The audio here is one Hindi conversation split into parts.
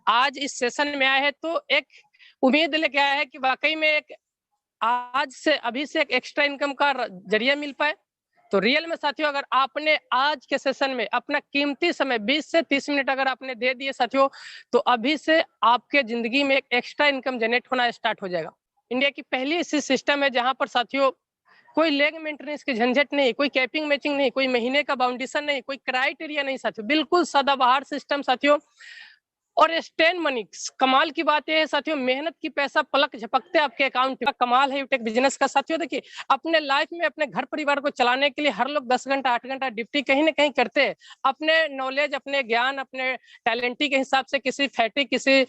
आज इस सेशन में आए हैं तो एक उम्मीद लेके आया है कि वाकई में एक आज से अभी से एक एक्स्ट्रा इनकम का जरिया मिल पाए। तो रियल में साथियों, अगर आपने आज के सेशन में अपना कीमती समय 20 से 30 मिनट अगर आपने दे दिए साथियों, तो अभी से आपके जिंदगी में एक एक्स्ट्रा इनकम जनरेट होना स्टार्ट हो जाएगा। इंडिया की पहली ऐसी सिस्टम है जहां पर साथियों कोई लेग मेंटेनेंस की झंझट नहीं, कोई कैपिंग मैचिंग नहीं, कोई महीने का बाउंडेशन नहीं, कोई क्राइटेरिया नहीं साथियों, बिल्कुल सदाबहार सिस्टम साथियों। और स्टैंड मनी, कमाल की बात यह है साथियों, मेहनत की पैसा पलक झपकते आपके अकाउंट में। कमाल है यूटेक बिजनेस का साथियों। देखिए, अपने लाइफ में अपने घर परिवार को चलाने के लिए हर लोग 10 घंटा 8 घंटा ड्यूटी कहीं ना कहीं करते हैं। अपने नॉलेज, अपने ज्ञान, अपने टैलेंटी के हिसाब से किसी फैक्ट्री, किसी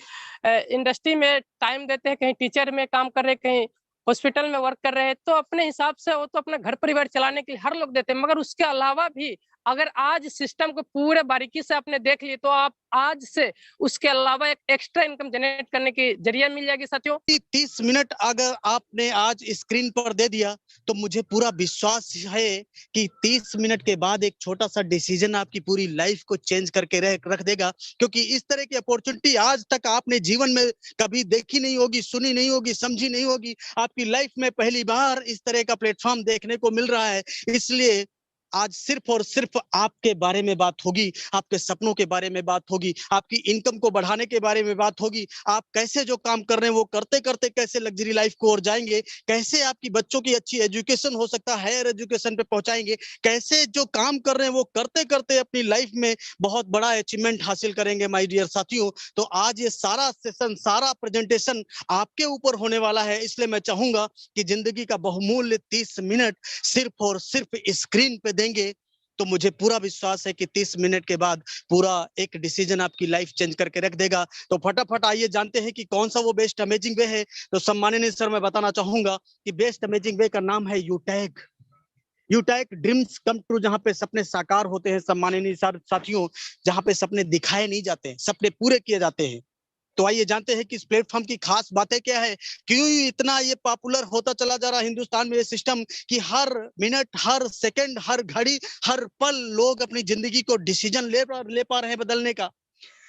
इंडस्ट्री में टाइम देते हैं, कहीं टीचर में काम कर रहे, कहीं हॉस्पिटल में वर्क कर रहे हैं। तो अपने हिसाब से वो तो अपना घर परिवार चलाने के लिए हर लोग देते हैं, मगर उसके अलावा भी अगर आज सिस्टम को पूरे बारीकी से आपने देख लिए तो आप आज से उसके अलावा एक एक्स्ट्रा इनकम जनरेट करने की जरिया मिल जाएगी साथियों। 30 मिनट अगर आपने आज स्क्रीन पर दे दिया तो मुझे पूरा विश्वास है कि 30 मिनट के बाद एक छोटा सा डिसीजन आपकी पूरी लाइफ को चेंज करके रख देगा। क्योंकि इस तरह की अपॉर्चुनिटी आज तक आपने जीवन में कभी देखी नहीं होगी, सुनी नहीं होगी, समझी नहीं होगी। आपकी लाइफ में पहली बार इस तरह का प्लेटफॉर्म देखने को मिल रहा है। इसलिए आज सिर्फ और सिर्फ आपके बारे में बात होगी, आपके सपनों के बारे में बात होगी, आपकी इनकम को बढ़ाने के बारे में बात होगी। आप कैसे जो काम कर रहे हैं वो करते करते कैसे लग्जरी लाइफ को और जाएंगे, कैसे आपकी बच्चों की अच्छी एजुकेशन हो सकता है हायर एजुकेशन पे पहुंचाएंगे, कैसे जो काम कर रहे हैं वो करते करते अपनी लाइफ में बहुत बड़ा अचीवमेंट हासिल करेंगे। माय डियर साथियों, तो आज ये सारा सेशन, सारा प्रेजेंटेशन आपके ऊपर होने वाला है। इसलिए मैं चाहूंगा कि जिंदगी का बहुमूल्य 30 मिनट सिर्फ और सिर्फ स्क्रीन पे देंगे तो मुझे पूरा विश्वास है कि 30 मिनट के बाद पूरा एक डिसीजन आपकी लाइफ चेंज करके रख देगा। तो फटाफट आइए जानते हैं कि कौन सा वो बेस्ट अमेजिंग वे है। तो सम्माननीय सर, मैं बताना चाहूंगा कि बेस्ट अमेजिंग वे का नाम है यूटैग। यूटैग ड्रीम्स कम ट्रू, जहां पे सपने साकार होते हैं सम्माननीय साथियों, जहां पे सपने दिखाए नहीं जाते, सपने पूरे किए जाते हैं। तो आइए जानते हैं कि इस प्लेटफॉर्म की खास बातें क्या है, क्यों इतना ये पॉपुलर होता चला जा रहा है हिंदुस्तान में ये सिस्टम, कि हर मिनट, हर सेकंड, हर घड़ी, हर पल लोग अपनी जिंदगी को डिसीजन ले पा रहे हैं बदलने का।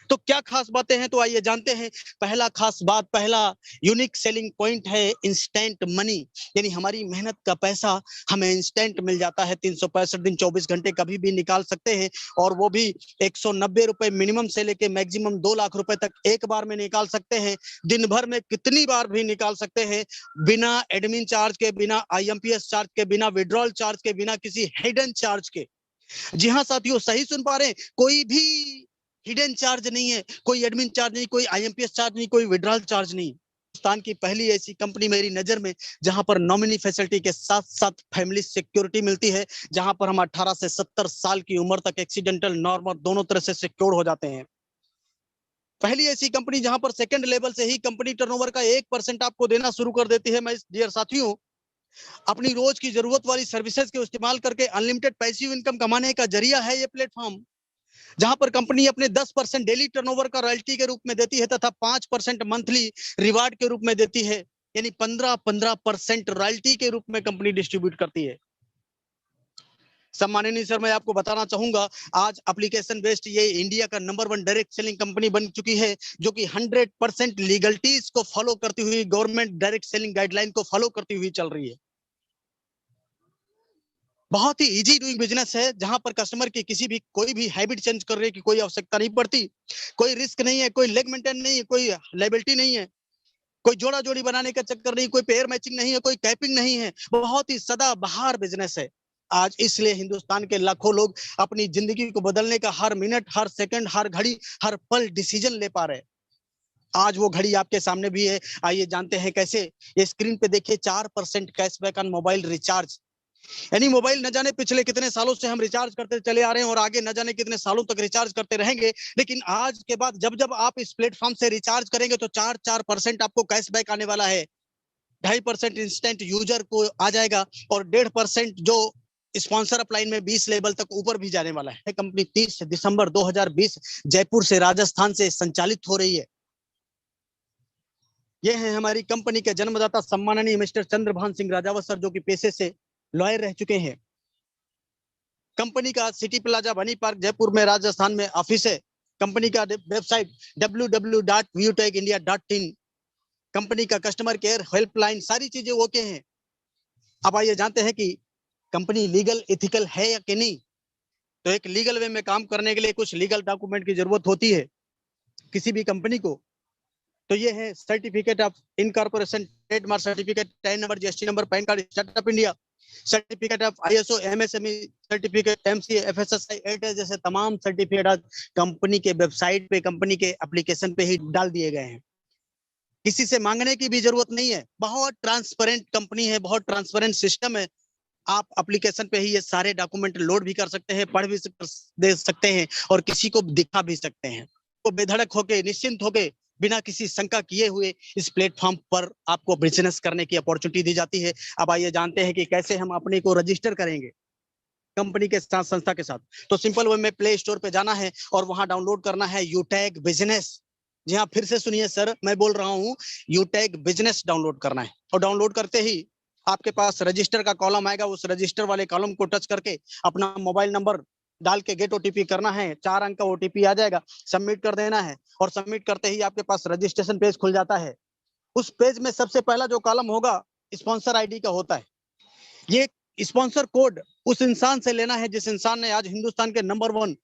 तो क्या खास बातें हैं, तो आइए जानते हैं। पहला खास बात, पहला यूनिक सेलिंग पॉइंट है इंस्टेंट मनी, यानी हमारी मेहनत का पैसा हमें इंस्टेंट मिल जाता है। 365 दिन 24 घंटे कभी भी निकाल सकते हैं, और वो भी 190 रुपए मिनिमम से लेके मैक्सिमम 2 लाख रुपए तक एक बार में निकाल सकते हैं। दिन भर में कितनी बार भी निकाल सकते हैं, बिना एडमिन चार्ज के, बिना IMPS चार्ज के, बिना विड्रॉल चार्ज के, बिना किसी हिडन चार्ज के। जी हाँ साथियों, सही सुन पा रहे हैं, कोई भी हिडन चार्ज नहीं है, कोई एडमिन चार्ज नहीं, कोई IMPS चार्ज नहीं, कोई विड्रॉल चार्ज नहीं। हिंदुस्तान की पहली ऐसी कंपनी मेरी नजर में जहां पर नॉमिनी फैसिलिटी के साथ साथ फैमिली सिक्योरिटी मिलती है, जहां पर हम 18 से 70 साल की उम्र तक एक्सीडेंटल, नॉर्मल दोनों तरह से सिक्योर हो जाते हैं। पहली ऐसी कंपनी जहां पर सेकंड लेवल से ही कंपनी टर्नओवर का 1% आपको देना शुरू कर देती है। मैं डियर साथियों, अपनी रोज की जरूरत वाली सर्विसेज के इस्तेमाल करके अनलिमिटेड पैसिव इनकम कमाने का जरिया है ये प्लेटफॉर्म, जहां पर कंपनी अपने 10% डेली टर्नओवर का रॉयल्टी के रूप में देती है तथा 5% मंथली रिवार्ड के रूप में देती है, यानी 15% रॉयल्टी के रूप में कंपनी डिस्ट्रीब्यूट करती है। सम्माननीय सर, मैं आपको बताना चाहूंगा, आज एप्लीकेशन बेस्ड ये इंडिया का नंबर 1 डायरेक्ट सेलिंग कंपनी बन चुकी है, जो कि 100% लीगलिटीज को फॉलो करती हुई, गवर्नमेंट डायरेक्ट सेलिंग गाइडलाइन को फॉलो करती हुई चल रही है। बहुत ही इजी डूइंग बिजनेस है, जहां पर कस्टमर की किसी भी कोई भी हैबिट चेंज करने की कोई आवश्यकता नहीं पड़ती, कोई रिस्क नहीं है, कोई लेग मेंटेन नहीं है, कोई लायबिलिटी नहीं है, कोई जोड़ा जोड़ी बनाने का चक्कर नहीं, कोई पेयर मैचिंग नहीं है, कोई कैपिंग नहीं है। बहुत ही सदाबहार बिजनेस है आज। इसलिए हिंदुस्तान के लाखों लोग अपनी जिंदगी को बदलने का हर मिनट, हर सेकंड, हर घड़ी, हर पल डिसीजन ले पा रहे हैं। आज वो घड़ी आपके सामने भी है। आइए जानते हैं कैसे। ये स्क्रीन पे देखिए, 4% कैशबैक ऑन मोबाइल रिचार्ज, यानी मोबाइल न जाने पिछले कितने सालों से हम रिचार्ज करते चले आ रहे हैं और आगे न जाने कितने सालों तक रिचार्ज करते रहेंगे, लेकिन आज के बाद जब जब आप इस प्लेटफॉर्म से रिचार्ज करेंगे तो 4% आपको कैशबैक आने वाला है। 2.5% इंस्टेंट यूजर को आ जाएगा, और 1.5% जो स्पॉन्सर अपलाइन में 20 लेवल तक ऊपर भी जाने वाला है। कंपनी 30 दिसंबर 2020 जयपुर से, राजस्थान से संचालित हो रही है। ये है हमारी कंपनी के जन्मदाता सम्माननीय मिस्टर चंद्रभान सिंह राजावत सर, जो कि पेशे से लॉयर रह चुके हैं। कंपनी का सिटी प्लाजा बनी पार्क जयपुर में, राजस्थान में ऑफिस है। कंपनी का वेबसाइट www.vutecindia.in, कंपनी का कस्टमर केयर हेल्पलाइन, सारी चीजें ओके हैं। अब आइए जानते हैं कि कंपनी लीगल एथिकल है या कि नहीं। तो एक लीगल वे में काम करने के लिए कुछ लीगल डॉक्यूमेंट की जरूरत होती है किसी भी कंपनी को। तो ये है certificate of incorporation, trademark certificate, tan number, GST number, pan card, startup India, certificate of ISO, MSME certificate, MCA, FSSI, Airtel जैसे तमाम सर्टिफिकेट आज कंपनी के वेबसाइट पे, कंपनी के एप्लीकेशन पे ही डाल दिए गए हैं। किसी से मांगने की भी जरूरत नहीं है। बहुत ट्रांसपेरेंट कंपनी है, बहुत ट्रांसपेरेंट सिस्टम है। आप एप्लीकेशन पे ही ये सारे डॉक्यूमेंट लोड भी कर सकते हैं, पढ़ भी दे सकते हैं और किसी को दिखा भी सकते हैं। तो बेधड़क होके, निश्चिंत होके, बिना किसी शंका किए हुए इस प्लेटफॉर्म पर आपको बिजनेस करने की अपॉर्चुनिटी दी जाती है। अब आइए जानते हैं कि कैसे हम अपने को रजिस्टर करेंगे कंपनी के साथ, संस्था के साथ। तो सिंपल वे में प्ले स्टोर पे जाना है और वहां डाउनलोड करना है यूटैग बिजनेस। जी हाँ, फिर से सुनिए सर, मैं बोल रहा हूँ, यूटैग बिजनेस डाउनलोड करना है। और डाउनलोड करते ही आपके पास रजिस्टर का कॉलम आएगा। उस रजिस्टर वाले कॉलम को टच करके अपना मोबाइल नंबर डाल के गेट ओटीपी करना है। 4 अंक का ओटीपी आ जाएगा, सबमिट कर देना है। और सबमिट करते ही आपके पास रजिस्ट्रेशन पेज खुल जाता है। उस पेज में सबसे पहला जो कॉलम होगा स्पॉन्सर आईडी का होता है। ये स्पॉन्सर कोड उस इंसान से लेना है जिस इंसान ने आज हिंदुस्तान के नंबर 1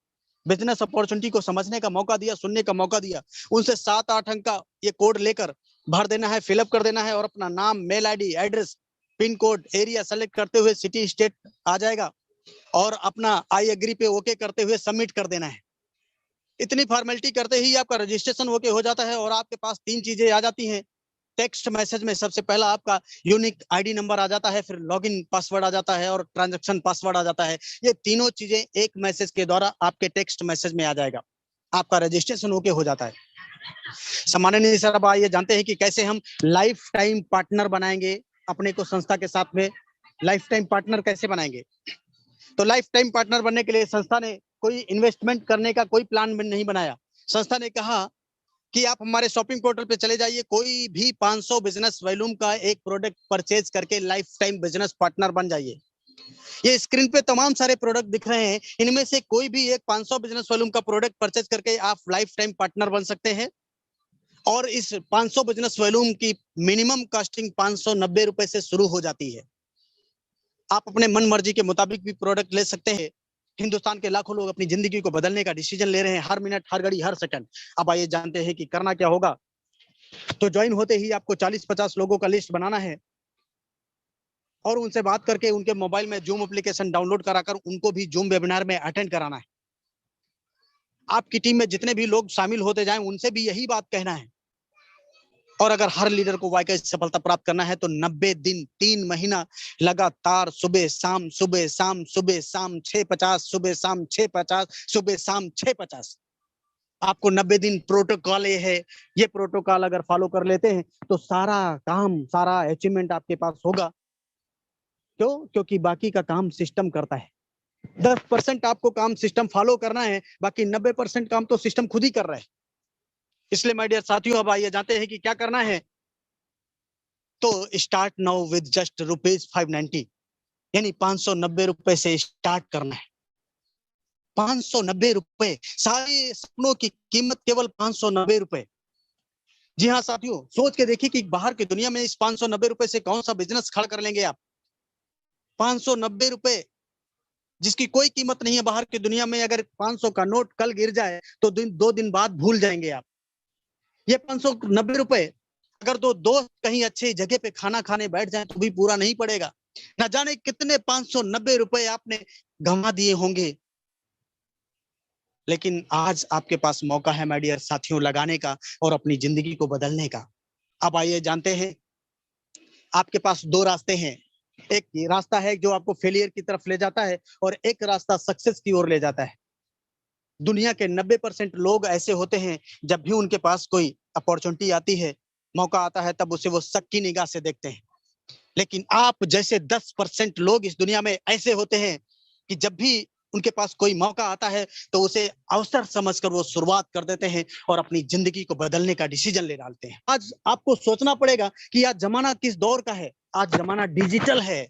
बिजनेस अपॉर्चुनिटी को समझने का मौका दिया, सुनने का मौका दिया। उनसे 7-8 अंक का ये कोड लेकर भर देना है, फिलअप कर देना है और अपना नाम, mail ID, address, pin code, area select करते हुए सिटी स्टेट आ जाएगा और अपना आई एग्री पे ओके करते हुए सबमिट कर देना है। इतनी फॉर्मेलिटी करते ही आपका रजिस्ट्रेशन ओके हो जाता है और आपके पास 3 चीजें आ जाती हैं। टेक्स्ट मैसेज में सबसे पहला आपका यूनिक आईडी नंबर आ जाता है, फिर लॉगिन पासवर्ड आ जाता है और ट्रांजैक्शन पासवर्ड आ जाता है। ये तीनों चीजें एक मैसेज के द्वारा आपके टेक्स्ट मैसेज में आ जाएगा। आपका रजिस्ट्रेशन ओके हो जाता है। सम्माननीय सर, अब आइए जानते हैं कि कैसे हम लाइफ टाइम पार्टनर बनाएंगे अपने को संस्था के साथ में। लाइफ टाइम पार्टनर कैसे बनाएंगे? तो लाइफ टाइम पार्टनर बनने के लिए संस्था ने कोई इन्वेस्टमेंट करने का कोई प्लान नहीं बनाया। संस्था ने कहा कि आप हमारे शॉपिंग पोर्टल पे चले जाइए, कोई भी 500 बिजनेस वॉल्यूम का एक प्रोडक्ट परचेज करके लाइफ टाइम बिजनेस पार्टनर बन जाइए। ये स्क्रीन पे तमाम सारे प्रोडक्ट दिख रहे हैं, इनमें से कोई भी एक 500 बिजनेस वॉल्यूम का प्रोडक्ट परचेज करके आप लाइफ टाइम पार्टनर बन सकते हैं। और इस 500 बिजनेस वॉल्यूम की मिनिमम कॉस्टिंग 590 रुपए से शुरू हो जाती है। आप अपने मन मर्जी के मुताबिक भी प्रोडक्ट ले सकते हैं। हिंदुस्तान के लाखों लोग अपनी जिंदगी को बदलने का डिसीजन ले रहे हैं, हर मिनट, हर घड़ी, हर सेकंड। अब आइए जानते हैं कि करना क्या होगा। तो ज्वाइन होते ही आपको 40-50 लोगों का लिस्ट बनाना है और उनसे बात करके उनके मोबाइल में जूम एप्लीकेशन डाउनलोड कराकर उनको भी जूम वेबिनार में अटेंड कराना है। आपकी टीम में जितने भी लोग शामिल होते जाएं उनसे भी यही बात कहना है। और अगर हर लीडर को वाकई सफलता प्राप्त करना है तो 90 दिन, 3 महीना लगातार सुबह शाम, सुबह शाम, सुबह शाम 6:50, सुबह शाम 6:50, सुबह शाम 6:50। आपको 90 दिन प्रोटोकॉल ये प्रोटोकॉल अगर फॉलो कर लेते हैं तो सारा काम, सारा अचीवमेंट आपके पास होगा। क्यों? क्योंकि बाकी का काम सिस्टम करता है। 10% आपको काम सिस्टम फॉलो करना है, बाकी 90% काम तो सिस्टम खुद ही कर रहा है। इसलिए माय डियर साथियों, अब आइए जानते हैं कि क्या करना है। तो स्टार्ट नाउ विद जस्ट ₹590, यानी 590 रुपए से स्टार्ट करना है। 590 रुपए, सारे सपनों की कीमत केवल 590 रुपए। जी हाँ साथियों, सोच के देखिए कि बाहर की दुनिया में इस 590 रुपए से कौन सा बिजनेस खड़ा कर लेंगे आप। 590 रुपए जिसकी कोई कीमत नहीं है बाहर की दुनिया में। अगर 500 का नोट कल गिर जाए तो 2 दिन बाद भूल जाएंगे आप। ये 590 रुपए अगर 2 दोस्त कहीं अच्छी जगह पे खाना खाने बैठ जाए तो भी पूरा नहीं पड़ेगा। ना जाने कितने 590 रुपए आपने गंवा दिए होंगे। लेकिन आज आपके पास मौका है माय डियर साथियों, लगाने का और अपनी जिंदगी को बदलने का। अब आइए जानते हैं, आपके पास 2 रास्ते हैं। एक रास्ता है जो आपको फेलियर की तरफ ले जाता है और एक रास्ता सक्सेस की ओर ले जाता है। दुनिया के 90% लोग ऐसे होते हैं, जब भी उनके पास कोई अपॉर्चुनिटी आती है, मौका आता है, तब उसे वो शक की निगाह से देखते हैं। लेकिन आप जैसे 10% लोग इस दुनिया में ऐसे होते हैं कि जब भी उनके पास कोई मौका आता है तो उसे अवसर समझकर वो शुरुआत कर देते हैं और अपनी जिंदगी को बदलने का डिसीजन ले डालते हैं। आज आपको सोचना पड़ेगा कि आज जमाना किस दौर का है। आज जमाना डिजिटल है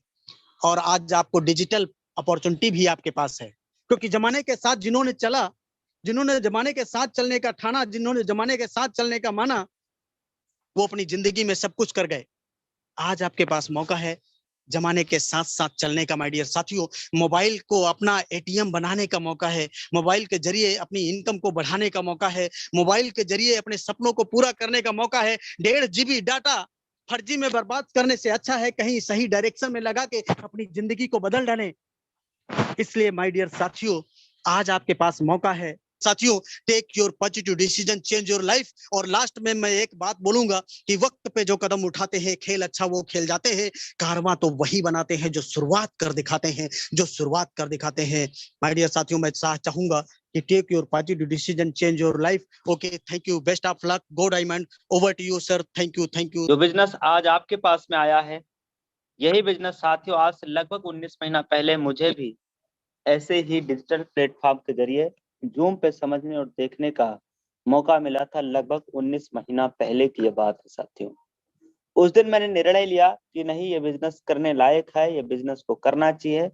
और आज आपको डिजिटल अपॉर्चुनिटी भी आपके पास है, क्योंकि जमाने के साथ जिन्होंने चला, जिन्होंने जमाने के साथ चलने का ठाना, जिन्होंने जमाने के साथ चलने का माना, वो अपनी जिंदगी में सब कुछ कर गए। आज आपके पास मौका है जमाने के साथ साथ चलने का। माय डियर साथियों, मोबाइल को अपना एटीएम बनाने का मौका है। मोबाइल के जरिए अपनी इनकम को बढ़ाने का मौका है। मोबाइल के जरिए अपने सपनों को पूरा करने का मौका है। 1.5 GB डाटा फर्जी में बर्बाद करने से अच्छा है कहीं सही डायरेक्शन में लगा के अपनी जिंदगी को बदल डालें। इसलिए माय डियर साथियों, आज आपके पास मौका है। साथियों, take your positive decision, change your life. और लास्ट में मैं एक बात बोलूंगा कि वक्त पे जो कदम उठाते हैं, खेल अच्छा वो खेल जाते हैं, कारवां तो वही बनाते हैं जो शुरुआत कर दिखाते हैं, जो शुरुआत कर दिखाते हैं। माय डियर साथियों, मैं चाहूंगा कि take your positive decision, change your life. Okay, thank you, best of luck, go diamond, over to you sir. Thank you, thank you. जो बिजनेस आज आपके पास में आया है, यही बिजनेस साथियों आज से लगभग 19 महीना पहले मुझे भी ऐसे ही डिजिटल प्लेटफॉर्म के जरिए जूम पे समझने और देखने का मौका मिला था। लगभग 19 महीना पहले की ये बात है साथियों। उस दिन मैंने निर्णय लिया कि नहीं, ये बिजनेस करने लायक है, ये बिजनेस को करना चाहिए।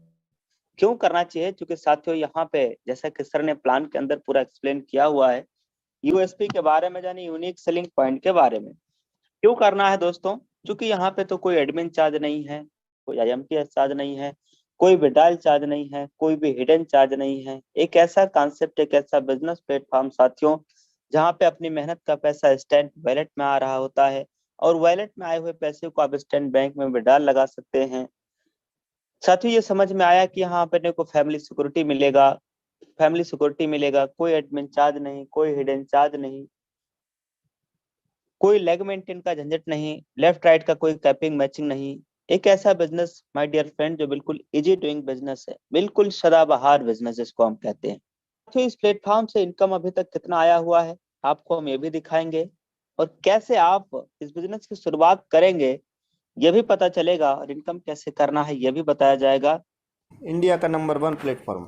क्यों करना चाहिए? क्योंकि साथियों यहाँ पे जैसा कि सर ने प्लान के अंदर पूरा एक्सप्लेन किया हुआ है, यूएसपी के बारे में, यानी यूनिक सेलिंग पॉइंट के बारे में। क्यों करना है दोस्तों? क्योंकि यहाँ पे तो कोई एडमिन चार्ज नहीं है, कोई आईएमपीएस चार्ज नहीं है, कोई विड्रॉल चार्ज नहीं है, कोई भी हिडन चार्ज नहीं है। एक ऐसा कॉन्सेप्ट, एक ऐसा बिजनेस प्लेटफॉर्म साथियों, जहाँ पे अपनी मेहनत का पैसा इंस्टेंट वॉलेट में आ रहा होता है और वॉलेट में आए हुए पैसे को आप इंस्टेंट बैंक में विड्रॉल लगा सकते हैं। साथियों, ये समझ में आया कि यहाँ पे को फैमिली सिक्योरिटी मिलेगा, फैमिली सिक्योरिटी मिलेगा, कोई एडमिन चार्ज नहीं, कोई हिडन चार्ज नहीं, कोई लेग मेंटेन का झंझट नहीं, लेफ्ट राइट का कोई कैपिंग मैचिंग नहीं। एक ऐसा बिजनेस माय डियर फ्रेंड जो बिल्कुल इजी डूइंग बिजनेस है, बिल्कुल सदाबहार बिजनेस जिसको हम कहते हैं। तो इस प्लेटफॉर्म से इनकम अभी तक कितना आया हुआ है आपको हम ये भी दिखाएंगे, और कैसे आप इस बिजनेस की शुरुआत करेंगे ये भी पता चलेगा, और इनकम कैसे करना है ये भी बताया जाएगा। इंडिया का नंबर 1 प्लेटफॉर्म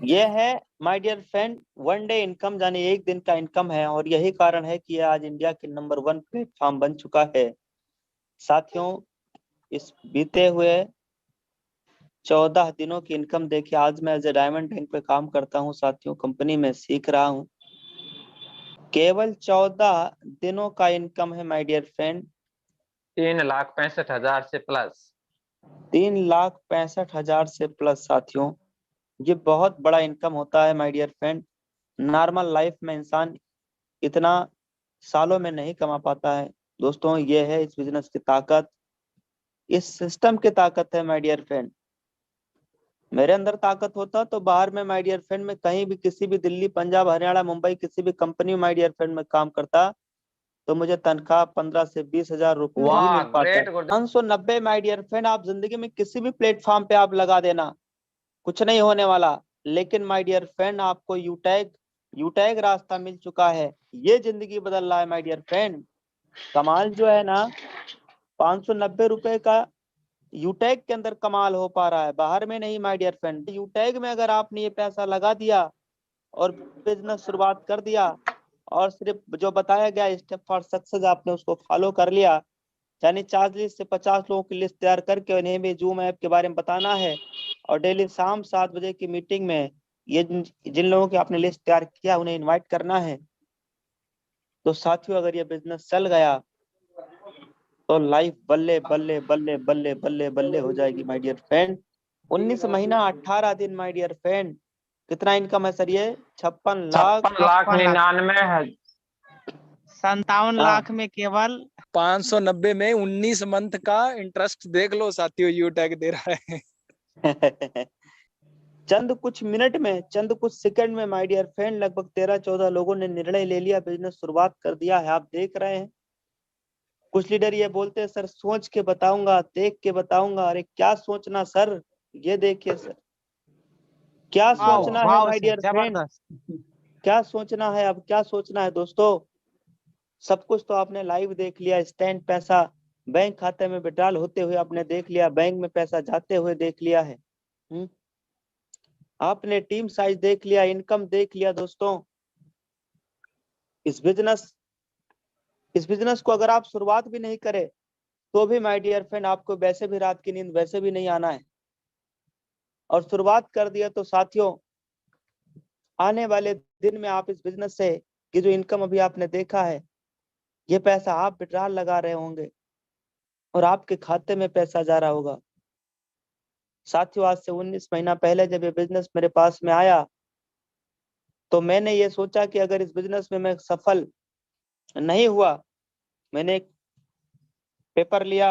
ये है my dear friend one day income, यानी एक दिन का इनकम है, और यही कारण है कि ये आज इंडिया के नंबर 1 प्लेटफॉर्म बन चुका है। साथियों, इस बीते हुए 14 दिनों की इनकम देखिए। आज मैं एज ए डायमंड बैंक पे काम करता हूँ साथियों, कंपनी में सीख रहा हूँ। केवल 14 दिनों का इनकम है माय डियर फ्रेंड 3,65,000 से प्लस। 3,65,000 से प्लस साथियों, ये बहुत बड़ा इनकम होता है my dear friend. Normal life में इंसान इतना सालों में नहीं कमा पाता है दोस्तों। ये है इस बिजनेस की ताकत, इस सिस्टम की ताकत है माय डियर फ्रेंड। मेरे अंदर ताकत होता तो बाहर में माय डियर फ्रेंड में कहीं भी, किसी भी दिल्ली, पंजाब, हरियाणा, मुंबई, किसी भी कंपनी में माय डियर फ्रेंड में काम करता तो मुझे तनख्वाह 15 से 20,000 रुपए ही मिल पाता। 590 माय डियर फ्रेंड, आप जिंदगी में किसी भी प्लेटफॉर्म पे आप लगा देना, कुछ नहीं होने वाला। लेकिन माय डियर फ्रेंड आपको यूटैग रास्ता मिल चुका है, ये जिंदगी बदल रहा है माय डियर फ्रेंड। कमाल जो है ना, 590 रुपए का यूटैग के अंदर कमाल हो पा रहा है, बाहर में नहीं माय डियर फ्रेंड। यूटैग में अगर आपने ये पैसा लगा दिया और बिजनेस शुरुआत कर दिया, और सिर्फ जो बताया गया स्टेप फॉर सक्सेस आपने उसको फॉलो कर लिया, यानी 40 से 50 लोगों की लिस्ट तैयार करके उन्हें भी जूम ऐप के बारे में बताना है, और डेली शाम 7 बजे की मीटिंग में ये जिन लोगों की आपने लिस्ट तैयार किया उन्हें इनवाइट करना है, तो साथियों अगर ये बिजनेस चल गया तो लाइफ बल्ले बल्ले बल्ले बल्ले बल्ले बल्ले हो जाएगी माय डियर फ्रेंड। 19 महीना 18 दिन माय डियर फ्रेंड, कितना इनकम है सर? ये 56 लाख 56,99,000। 57 लाख में केवल 590 में 19 मंथ का इंटरेस्ट देख लो साथियों, यू टैग दे रहा है। चंद कुछ मिनट में, चंद कुछ सेकंड में माय डियर फ्रेंड लगभग 13-14 लोगों ने निर्णय ले लिया, बिजनेस शुरुआत कर दिया है। आप देख रहे हैं कुछ लीडर ये बोलते हैं सर सोच के बताऊंगा, देख के बताऊंगा। अरे क्या सोचना सर, ये देखिए सर क्या सोचना है माय डियर फ्रेंड, क्या सोचना है, अब क्या सोचना है दोस्तों। सब कुछ तो आपने लाइव देख लिया, इंस्टेंट पैसा बैंक खाते में विड्रॉल होते हुए आपने देख लिया, बैंक में पैसा जाते हुए देख लिया है। आपने टीम साइज देख लिया, इनकम देख लिया दोस्तों। इस बिजनेस को अगर आप शुरुआत भी नहीं करें तो भी माय डियर फ्रेंड आपको वैसे भी रात की नींद वैसे भी नहीं आना है, और शुरुआत कर दिया तो साथियों आने वाले दिन में आप इस बिजनेस से की जो इनकम अभी आपने देखा है, ये पैसा आप विड्रॉल लगा रहे होंगे और आपके खाते में पैसा जा रहा होगा। साथियों, आज से 19 महीना पहले जब ये बिजनेस मेरे पास में आया तो मैंने ये सोचा कि अगर इस बिजनेस में मैं सफल नहीं हुआ, मैंने एक पेपर लिया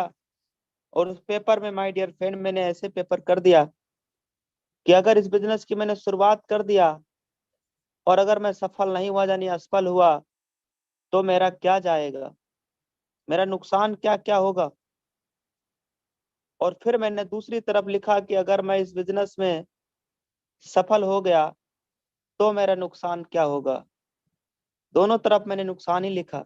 और उस पेपर में माय डियर फ्रेंड मैंने ऐसे पेपर कर दिया कि अगर इस बिजनेस की मैंने शुरुआत कर दिया और अगर मैं सफल नहीं हुआ यानी असफल हुआ तो मेरा क्या जाएगा, मेरा नुकसान क्या क्या होगा। और फिर मैंने दूसरी तरफ लिखा कि अगर मैं इस बिजनेस में सफल हो गया तो मेरा नुकसान क्या होगा। दोनों तरफ मैंने नुकसान ही लिखा।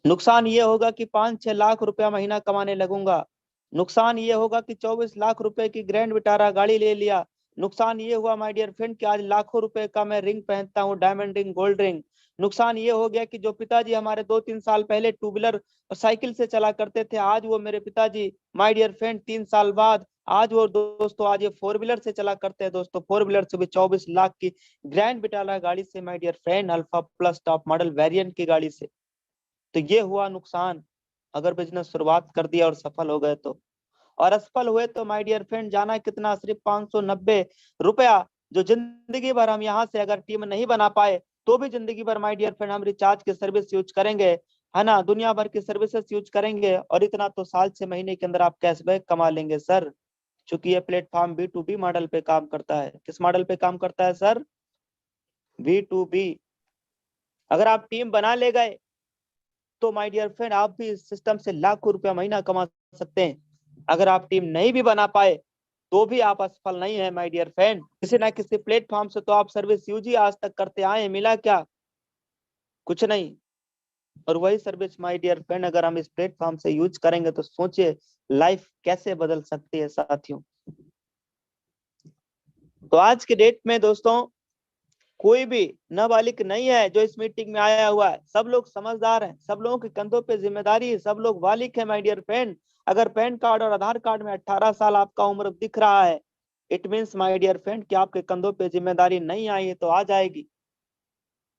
नुकसान ये होगा कि 5-6 लाख रुपया महीना कमाने लगूंगा। नुकसान ये होगा कि 24 लाख रुपए की ग्रैंड विटारा गाड़ी ले लिया। नुकसान ये हुआ माय डियर फ्रेंड कि आज लाखों रुपए का मैं रिंग पहनता हूँ, डायमंड रिंग, गोल्ड रिंग। नुकसान ये हो गया कि जो पिताजी हमारे 2-3 साल पहले टू व्हीलर और साइकिल से चला करते थे, आज वो मेरे पिताजी माय डियर फ्रेंड 3 साल बाद आज वो दोस्तों आज ये 4 व्हीलर से चला करते हैं। दोस्तों 4 व्हीलर से भी 24 लाख की ग्रैंड विटारा गाड़ी से my dear friend, alpha plus top model variant की गाड़ी से। तो ये हुआ नुकसान अगर बिजनेस शुरुआत कर दिया और सफल हो गए तो। और असफल हुए तो माय डियर फ्रेंड जाना कितना, सिर्फ 590 रुपया, जो जिंदगी भर हम यहाँ से अगर टीम नहीं बना पाए तो भी जिंदगी भर माय डियर फ्रेंड हम रिचार्ज की सर्विस यूज करेंगे, है ना, दुनिया भर की सर्विसेज यूज करेंगे और इतना तो साल 6 महीने के अंदर आप कैशबैक कमा लेंगे सर। चूंकि ये प्लेटफॉर्म B2B मॉडल पे काम करता है। किस मॉडल पे काम करता है सर? B2B। अगर आप टीम बना ले गए तो माय डियर फ्रेंड आप भी इस सिस्टम से लाखों रुपया महीना कमा सकते हैं। अगर आप टीम नहीं भी बना पाए तो भी आप असफल नहीं है माय डियर फ्रेंड। किसी ना किसी प्लेटफॉर्म से तो आप सर्विस यूज ही आज तक करते आए, मिला क्या? कुछ नहीं। और वही सर्विस माय डियर फ्रेंड अगर हम इस प्लेटफॉर्म से यूज करेंगे तो सोचिए लाइफ कैसे बदल सकती है साथियों। तो आज के डेट में दोस्तों कोई भी नाबालिग नहीं है जो इस मीटिंग में आया हुआ है। सब लोग समझदार हैं, सब लोगों के कंधों पे जिम्मेदारी है, सब लोग बालिग है माय डियर फ्रेंड। अगर पैन कार्ड और आधार कार्ड में 18 साल आपका उम्र दिख रहा है, it means my dear friend कि आपके कंधों पे जिम्मेदारी नहीं आई है तो आ जाएगी।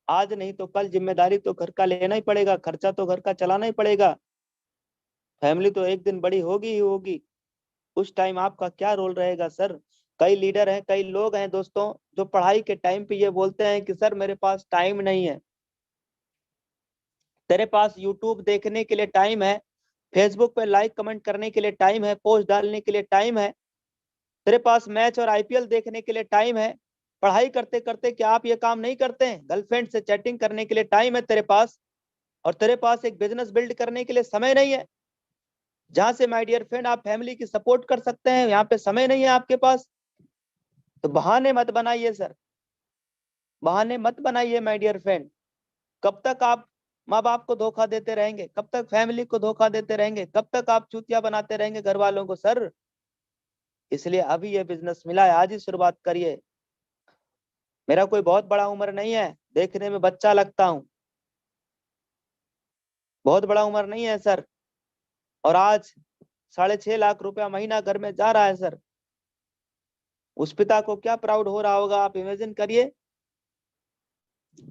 आज नहीं तो कल जिम्मेदारी तो घर का लेना ही पड़ेगा, खर्चा तो घर का चलाना ही पड़ेगा, फैमिली तो एक दिन बड़ी होगी ही होगी। उस टाइम आपका क्या रोल रहेगा सर? कई लीडर हैं, कई लोग हैं दोस्तों जो पढ़ाई के टाइम पे ये बोलते हैं कि सर मेरे पास टाइम नहीं है। तेरे पास यूट्यूब देखने के लिए टाइम है, फेसबुक पे लाइक कमेंट करने के लिए टाइम है, पोस्ट डालने के लिए टाइम है, तेरे पास मैच और IPL देखने के लिए टाइम है। पढ़ाई करते करते क्या आप ये काम नहीं करते हैं? गर्लफ्रेंड से चैटिंग करने के लिए टाइम है तेरे पास, और तेरे पास एक बिजनेस बिल्ड करने के लिए समय नहीं है। जहां से माय डियर फ्रेंड आप फैमिली की सपोर्ट कर सकते हैं, यहाँ पे समय नहीं है आपके पास। तो बहाने मत बनाइए सर, बहाने मत बनाइए माय डियर फ्रेंड। कब तक आप माँ बाप को धोखा देते रहेंगे? कब तक फैमिली को धोखा देते रहेंगे? कब तक आप चूतिया बनाते रहेंगे घर वालों को सर? इसलिए अभी ये बिजनेस मिला है, आज ही शुरुआत करिए। मेरा कोई बहुत बड़ा उम्र नहीं है, देखने में बच्चा लगता हूँ, बहुत बड़ा उम्र नहीं है सर। और आज 6.5 लाख रुपया महीना घर में जा रहा है सर। उस पिता को क्या प्राउड हो रहा होगा आप इमेजिन करिए,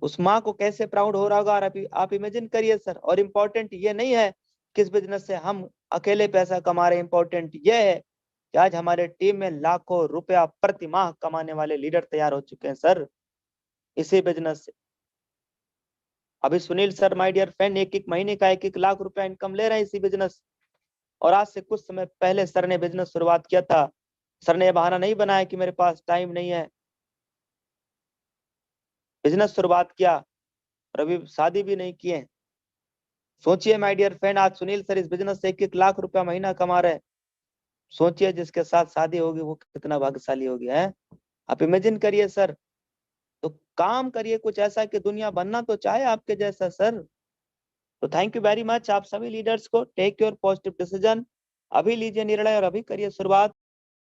उस माँ को कैसे प्राउड हो रहा होगा आप इमेजिन करिए सर। और इम्पोर्टेंट ये नहीं है किस बिजनेस से हम अकेले पैसा कमा रहे हैं, इम्पोर्टेंट ये है कि आज हमारे टीम में लाखों रुपया प्रति माह कमाने वाले लीडर तैयार हो चुके हैं सर इसी बिजनेस से। अभी Sunil sir my dear friend 1-1 महीने का 1-1 लाख रुपया इनकम ले रहे हैं इसी बिजनेस। और आज से कुछ समय पहले सर ने बिजनेस शुरुआत किया था। सर ने यह बहाना नहीं बनाया कि मेरे पास टाइम नहीं है, बिजनेस शुरुआत किया और अभी शादी भी नहीं किए। सोचिए माय डियर फ्रेंड आज सुनील सर इस बिजनेस से 1-1 लाख रुपया महीना कमा रहे हैं। सोचिए जिसके साथ शादी होगी वो कितना भाग्यशाली होगी है। आप इमेजिन करिए सर। तो काम करिए कुछ ऐसा कि दुनिया बनना तो चाहे आपके जैसा सर। तो थैंक यू वेरी मच आप सभी लीडर्स को। टेक योर पॉजिटिव डिसीजन, अभी लीजिए निर्णय और अभी करिए शुरुआत।